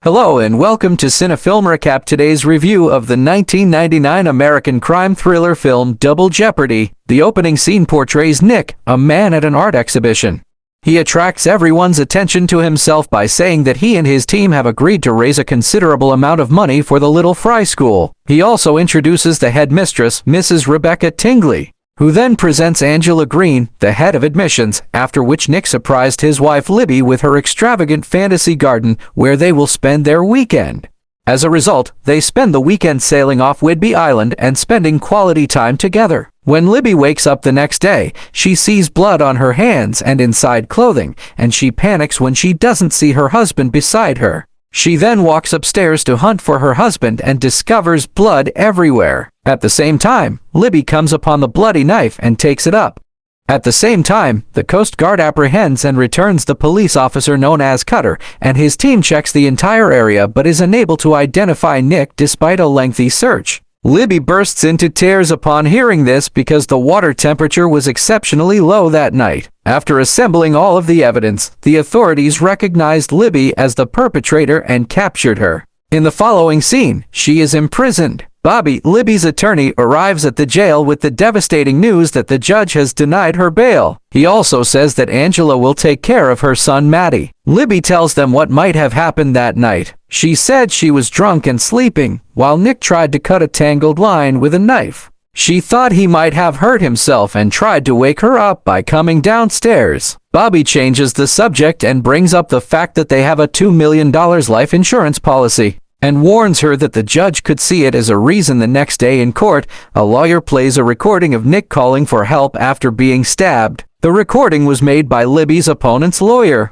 Hello and welcome to Cinefilm Recap. Today's review of the 1999 American crime thriller film Double Jeopardy. The opening scene portrays Nick, a man at an art exhibition. He attracts everyone's attention to himself by saying that he and his team have agreed to raise a considerable amount of money for the Little Fry School. He also introduces the headmistress, Mrs. Rebecca Tingley, who then presents Angela Green, the head of admissions, after which Nick surprised his wife Libby with her extravagant fantasy garden where they will spend their weekend. As a result, they spend the weekend sailing off Whidbey Island and spending quality time together. When Libby wakes up the next day, she sees blood on her hands and inside clothing, and she panics when she doesn't see her husband beside her. She then walks upstairs to hunt for her husband and discovers blood everywhere. At the same time, Libby comes upon the bloody knife and takes it up. At the same time, the Coast Guard apprehends and returns the police officer known as Cutter, and his team checks the entire area but is unable to identify Nick despite a lengthy search. Libby bursts into tears upon hearing this because the water temperature was exceptionally low that night. After assembling all of the evidence, the authorities recognized Libby as the perpetrator and captured her. In the following scene, she is imprisoned. Bobby, Libby's attorney, arrives at the jail with the devastating news that the judge has denied her bail. He also says that Angela will take care of her son Matty. Libby tells them what might have happened that night. She said she was drunk and sleeping, while Nick tried to cut a tangled line with a knife. She thought he might have hurt himself and tried to wake her up by coming downstairs. Bobby changes the subject and brings up the fact that they have a $2 million life insurance policy, and warns her that the judge could see it as a reason. The next day in court, a lawyer plays a recording of Nick calling for help after being stabbed. The recording was made by Libby's opponent's lawyer,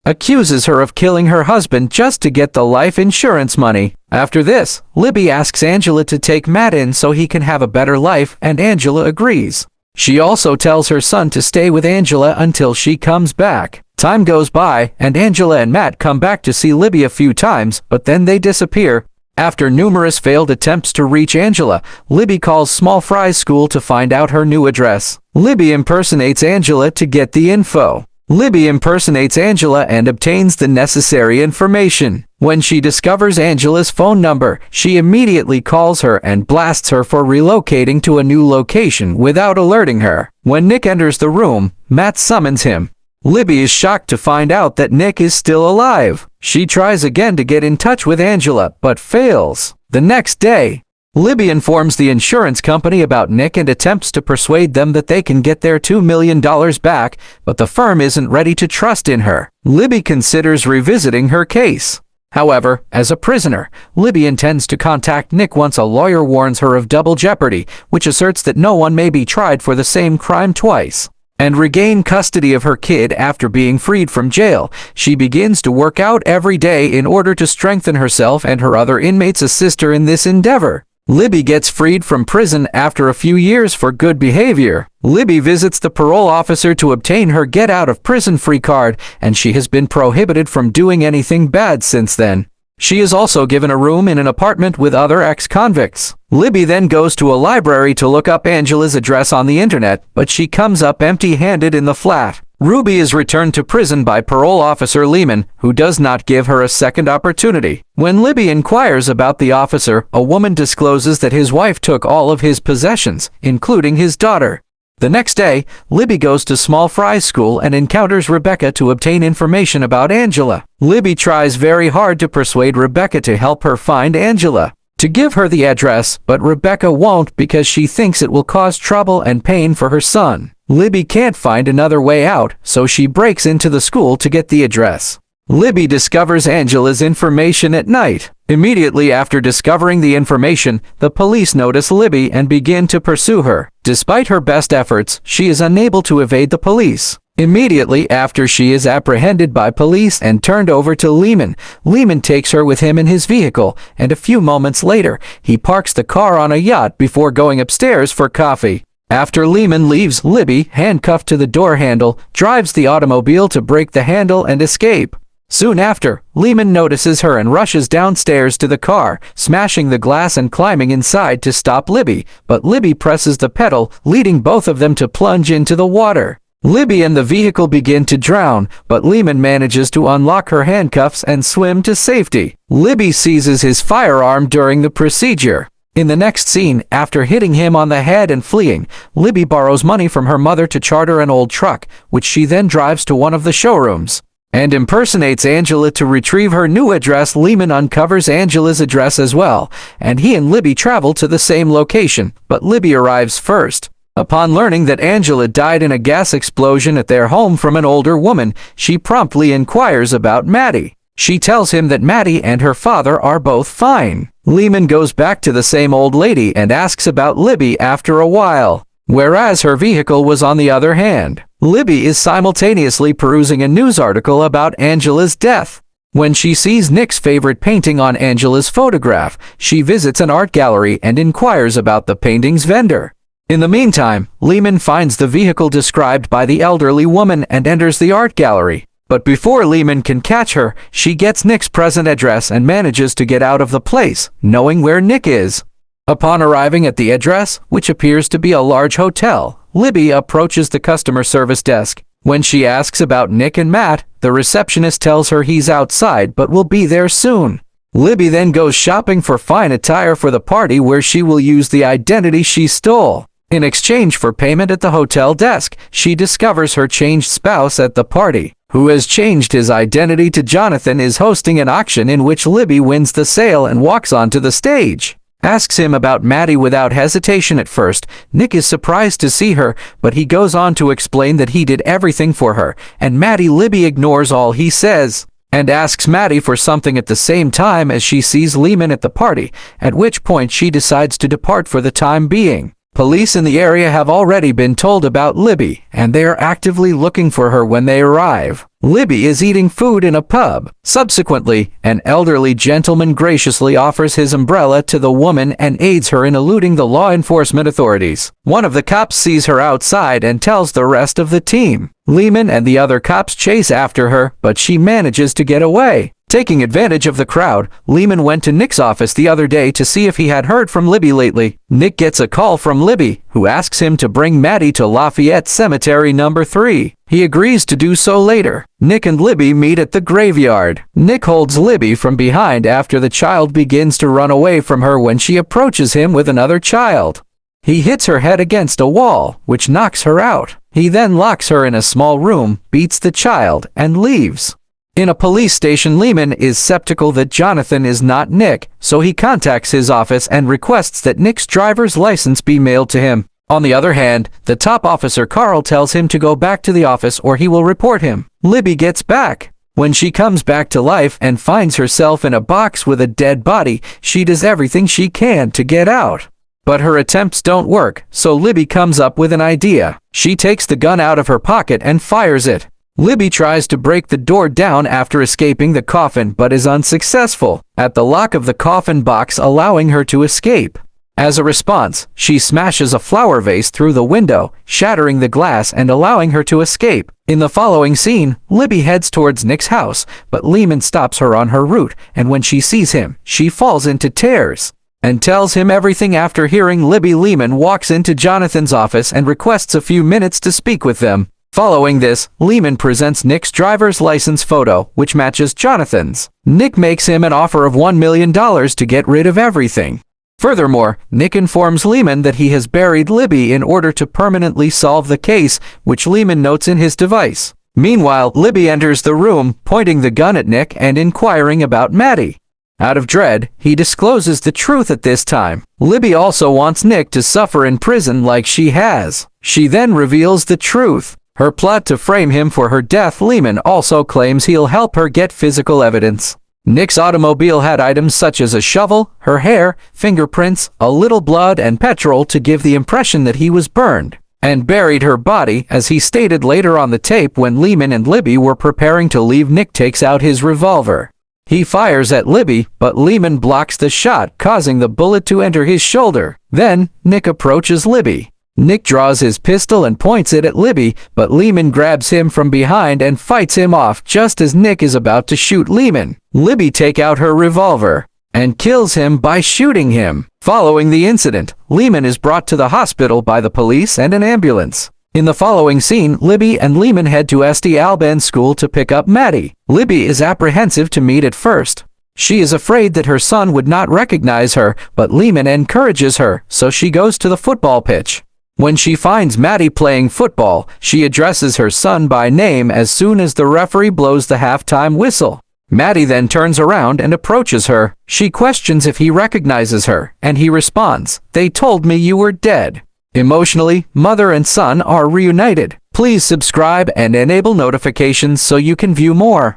accuses her of killing her husband just to get the life insurance money. After this, Libby asks Angela to take Matt in so he can have a better life, and Angela agrees. She also tells her son to stay with Angela until she comes back. Time goes by, and Angela and Matt come back to see Libby a few times, but then they disappear. After numerous failed attempts to reach Angela, Libby calls Small Fry's school to find out her new address. Libby impersonates Angela to get the info. Libby impersonates Angela and obtains the necessary information. When she discovers Angela's phone number, she immediately calls her and blasts her for relocating to a new location without alerting her. When Nick enters the room, Matt summons him. Libby is shocked to find out that Nick is still alive. She tries again to get in touch with Angela, but fails. The next day, Libby informs the insurance company about Nick and attempts to persuade them that they can get their $2 million back, but the firm isn't ready to trust in her. Libby considers revisiting her case. However, as a prisoner, Libby intends to contact Nick once a lawyer warns her of double jeopardy, which asserts that no one may be tried for the same crime twice, and regain custody of her kid after being freed from jail. She begins to work out every day in order to strengthen herself and her other inmates assist her in this endeavor. Libby gets freed from prison after a few years for good behavior. Libby visits the parole officer to obtain her get-out-of-prison-free card, and she has been prohibited from doing anything bad since then. She is also given a room in an apartment with other ex-convicts. Libby then goes to a library to look up Angela's address on the internet, but she comes up empty-handed in the flat. Ruby is returned to prison by parole officer Lehman, who does not give her a second opportunity. When Libby inquires about the officer, a woman discloses that his wife took all of his possessions, including his daughter. The next day, Libby goes to Small Fry's school and encounters Rebecca to obtain information about Angela. Libby tries very hard to persuade Rebecca to help her find Angela, to give her the address, but Rebecca won't because she thinks it will cause trouble and pain for her son. Libby can't find another way out, so she breaks into the school to get the address. Libby discovers Angela's information at night. Immediately after discovering the information, the police notice Libby and begin to pursue her. Despite her best efforts, she is unable to evade the police. Immediately after she is apprehended by police and turned over to Lehman, Lehman takes her with him in his vehicle, and a few moments later, he parks the car on a yacht before going upstairs for coffee. After Lehman leaves, Libby, handcuffed to the door handle, drives the automobile to break the handle and escape. Soon after, Lehman notices her and rushes downstairs to the car, smashing the glass and climbing inside to stop Libby, but Libby presses the pedal, leading both of them to plunge into the water. Libby and the vehicle begin to drown, but Lehman manages to unlock her handcuffs and swim to safety. Libby seizes his firearm during the procedure. In the next scene, after hitting him on the head and fleeing, Libby borrows money from her mother to charter an old truck, which she then drives to one of the showrooms and impersonates Angela to retrieve her new address. Lehman uncovers Angela's address as well, and he and Libby travel to the same location, but Libby arrives first. Upon learning that Angela died in a gas explosion at their home from an older woman, she promptly inquires about Maddie. She tells him that Maddie and her father are both fine. Lehman goes back to the same old lady and asks about Libby after a while, whereas her vehicle was on the other hand. Libby is simultaneously perusing a news article about Angela's death. When she sees Nick's favorite painting on Angela's photograph, she visits an art gallery and inquires about the painting's vendor. In the meantime, Lehman finds the vehicle described by the elderly woman and enters the art gallery. But before Lehman can catch her, she gets Nick's present address and manages to get out of the place, knowing where Nick is. Upon arriving at the address, which appears to be a large hotel, Libby approaches the customer service desk. When she asks about Nick and Matt, the receptionist tells her he's outside but will be there soon. Libby then goes shopping for fine attire for the party where she will use the identity she stole. In exchange for payment at the hotel desk, she discovers her changed spouse at the party, who has changed his identity to Jonathan, is hosting an auction in which Libby wins the sale and walks onto the stage. Asks him about Maddie without hesitation at first. Nick is surprised to see her, but he goes on to explain that he did everything for her, and Libby ignores all he says, and asks Maddie for something at the same time as she sees Lehman at the party, at which point she decides to depart for the time being. Police in the area have already been told about Libby, and they are actively looking for her when they arrive. Libby is eating food in a pub. Subsequently, an elderly gentleman graciously offers his umbrella to the woman and aids her in eluding the law enforcement authorities. One of the cops sees her outside and tells the rest of the team. Lehman and the other cops chase after her, but she manages to get away. Taking advantage of the crowd, Lehman went to Nick's office the other day to see if he had heard from Libby lately. Nick gets a call from Libby, who asks him to bring Maddie to Lafayette Cemetery No. 3. He agrees to do so later. Nick and Libby meet at the graveyard. Nick holds Libby from behind after the child begins to run away from her when she approaches him with another child. He hits her head against a wall, which knocks her out. He then locks her in a small room, beats the child, and leaves. In a police station, Lehman is skeptical that Jonathan is not Nick, so he contacts his office and requests that Nick's driver's license be mailed to him. On the other hand, the top officer Carl tells him to go back to the office or he will report him. Libby gets back. When she comes back to life and finds herself in a box with a dead body, she does everything she can to get out. But her attempts don't work, so Libby comes up with an idea. She takes the gun out of her pocket and fires it. Libby tries to break the door down after escaping the coffin but is unsuccessful at the lock of the coffin box, allowing her to escape. As a response, she smashes a flower vase through the window, shattering the glass and allowing her to escape. In the following scene, Libby heads towards Nick's house, but Lehman stops her on her route, and when she sees him, she falls into tears and tells him everything. After hearing Libby, Lehman walks into Jonathan's office and requests a few minutes to speak with them. Following this, Lehman presents Nick's driver's license photo, which matches Jonathan's. Nick makes him an offer of $1 million to get rid of everything. Furthermore, Nick informs Lehman that he has buried Libby in order to permanently solve the case, which Lehman notes in his device. Meanwhile, Libby enters the room, pointing the gun at Nick and inquiring about Maddie. Out of dread, he discloses the truth at this time. Libby also wants Nick to suffer in prison like she has. She then reveals the truth. Her plot to frame him for her death. Lehman also claims he'll help her get physical evidence. Nick's automobile had items such as a shovel, her hair, fingerprints, a little blood, and petrol to give the impression that he was burned, and buried her body. As he stated later on the tape, when Lehman and Libby were preparing to leave, Nick takes out his revolver. He fires at Libby, but Lehman blocks the shot, causing the bullet to enter his shoulder. Then, Nick approaches Libby. Nick draws his pistol and points it at Libby, but Lehman grabs him from behind and fights him off just as Nick is about to shoot Lehman. Libby takes out her revolver and kills him by shooting him. Following the incident, Lehman is brought to the hospital by the police and an ambulance. In the following scene, Libby and Lehman head to St. Albans school to pick up Maddie. Libby is apprehensive to meet at first. She is afraid that her son would not recognize her, but Lehman encourages her, so she goes to the football pitch. When she finds Maddie playing football, she addresses her son by name as soon as the referee blows the halftime whistle. Maddie then turns around and approaches her. She questions if he recognizes her, and he responds, "They told me you were dead." Emotionally, mother and son are reunited. Please subscribe and enable notifications so you can view more.